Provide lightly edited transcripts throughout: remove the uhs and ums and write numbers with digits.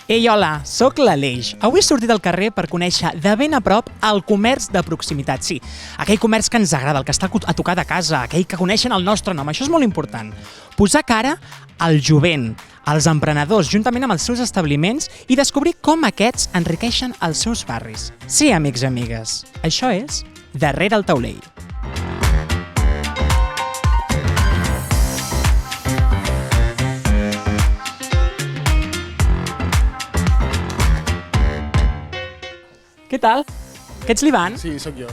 Ei, hola, sóc l'Aleix. Avui he sortit al carrer per conèixer de ben a prop el comerç de proximitat. Sí, aquell comerç que ens agrada, el que està a tocar de casa, aquell que coneixen el nostre nom. Això és molt important. Posar cara al jovent, als emprenedors, juntament amb els seus establiments i descobrir com aquests enriqueixen els seus barris. Sí, amics i amigues, això és Darrere el taulell. Què tal? Que ets l'Ivan? Sí, sóc jo.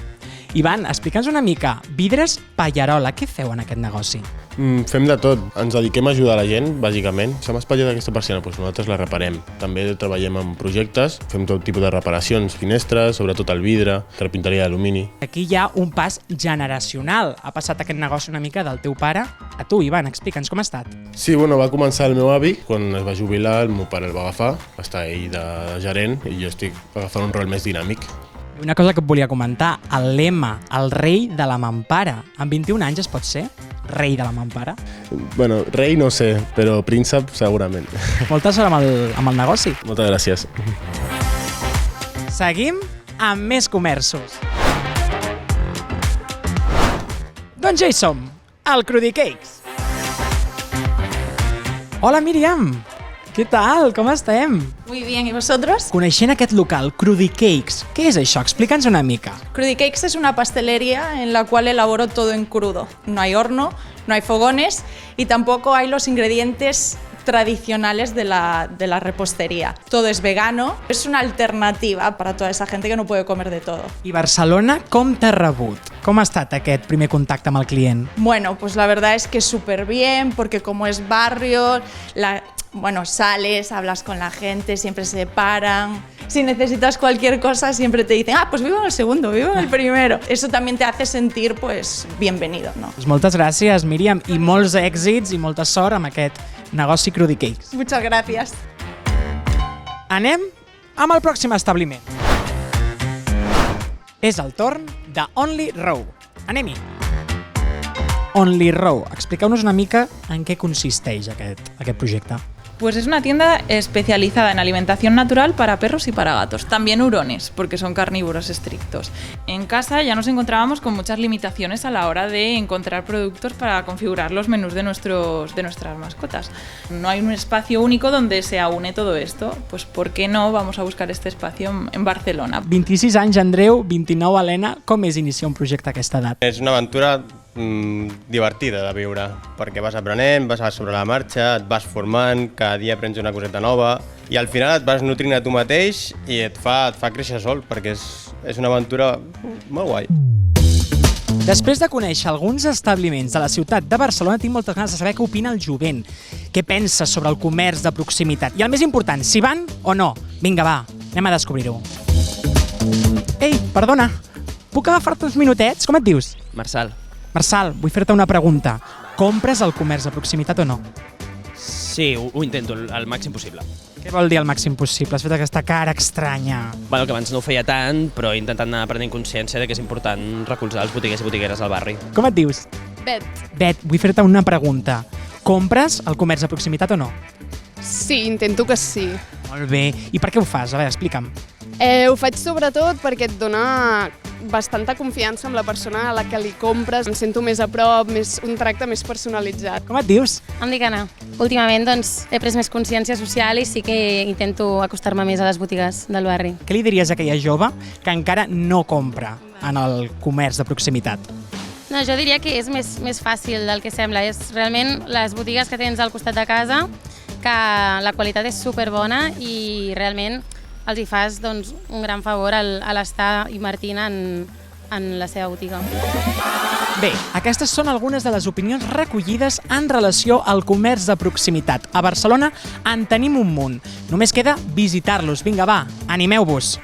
Ivan, explica'ns una mica. Vidres Pallarola, què feu en aquest negoci? Fem de tot. Ens dediquem a ajudar la gent, bàsicament. Se m'ha espatllat aquesta persiana, doncs nosaltres la reparem. També treballem en projectes, fem tot tipus de reparacions, finestres, sobretot el vidre, carpinteria d'alumini. Aquí hi ha un pas generacional. Ha passat aquest negoci una mica del teu pare a tu, Ivan. Explica'ns com ha estat. Sí, bueno, va començar el meu avi. Quan es va jubilar, el meu pare el va agafar. Va estar ell de gerent i jo estic agafant un rol més dinàmic. Una cosa que et volia comentar, el lema, el rei de la mampara. Amb 21 anys es pot ser rei de la mampara? Bueno, rei no sé, però príncep segurament. Molta sort amb el negoci. Moltes gràcies. Seguim amb més comerços. Doncs ja hi som, al Crudi Cakes. Hola, Míriam. ¿Qué tal? Com estem? Muy bien, ¿y vosotros? Coneixent aquest local, Crudi Cakes, què és això? Explica'ns una mica. Crudi Cakes es una pastelería en la cual elaboro todo en crudo. No hay horno, no hay fogones y tampoco hay los ingredientes tradicionales de la repostería. Todo es vegano, es una alternativa para toda esa gente que no puede comer de todo. I Barcelona, com t'ha rebut? Com ha estat aquest primer contacte amb el client? Bueno, pues la verdad es que súper bien, porque como es barrio, sales, hablas con la gente, siempre se paran. Si necesitas cualquier cosa, siempre te dicen, pues vivo en el segundo, vivo en el primero. Eso también te hace sentir, pues, bienvenido, ¿no? Pues moltes gràcies, Míriam, i molts èxits i molta sort amb aquest negoci Crudi Cakes. Muchas gracias. Anem amb el pròxim establiment. És el torn de Only Row. Anem-hi. Only Row. Expliqueu-nos una mica en què consisteix aquest projecte. Pues es una tienda especializada en alimentación natural para perros y para gatos, también hurones, porque son carnívoros estrictos. En casa ya nos encontrábamos con muchas limitaciones a la hora de encontrar productos para configurar los menús de nuestras mascotas. No hay un espacio único donde se aúne todo esto, pues ¿por qué no vamos a buscar este espacio en Barcelona? 26 anys, Andreu, 29, Helena. Com és iniciar un projecte a aquesta edat? És una aventura divertida de viure, perquè vas aprenent, vas sobre la marxa, et vas formant, cada dia aprens una coseta nova i al final et vas nutrint a tu mateix i et fa créixer sol, perquè és una aventura molt guai. Després de conèixer alguns establiments de la ciutat de Barcelona, tinc moltes ganes de saber què opina el jovent, què pensa sobre el comerç de proximitat i el més important, si van o no. Vinga, va, anem a descobrir-ho. Ei, perdona, puc agafar-te uns minutets? Com et dius? Marçal. Marçal, vull fer-te una pregunta. Compres el comerç de proximitat o no? Sí, ho intento el màxim possible. Què vol dir el màxim possible? Has fet aquesta cara estranya. Bueno, que abans no ho feia tant, però he intentat anar prenent consciència de que és important recolzar els botiguers i botigueres del barri. Com et dius? Bet. Bet, vull fer-te una pregunta. Compres el comerç de proximitat o no? Sí, intento que sí. Molt bé. I per què ho fas? A veure, explica'm. Ho faig sobretot perquè et dona bastanta confiança amb la persona a la que li compres. Em sento més a prop, un tracte més personalitzat. Com et dius? Em dic Anna. Últimament he pres més consciència social i sí que intento acostar-me més a les botigues del barri. Què li diries a aquella jove que encara no compra en el comerç de proximitat? No, jo diria que és més fàcil del que sembla. És realment les botigues que tens al costat de casa, que la qualitat és superbona i realment els hi fas un gran favor a l'estar invertint en la seva botiga. Bé, aquestes són algunes de les opinions recollides en relació al comerç de proximitat. A Barcelona en tenim un munt. Només queda visitar-los. Vinga, va, animeu-vos!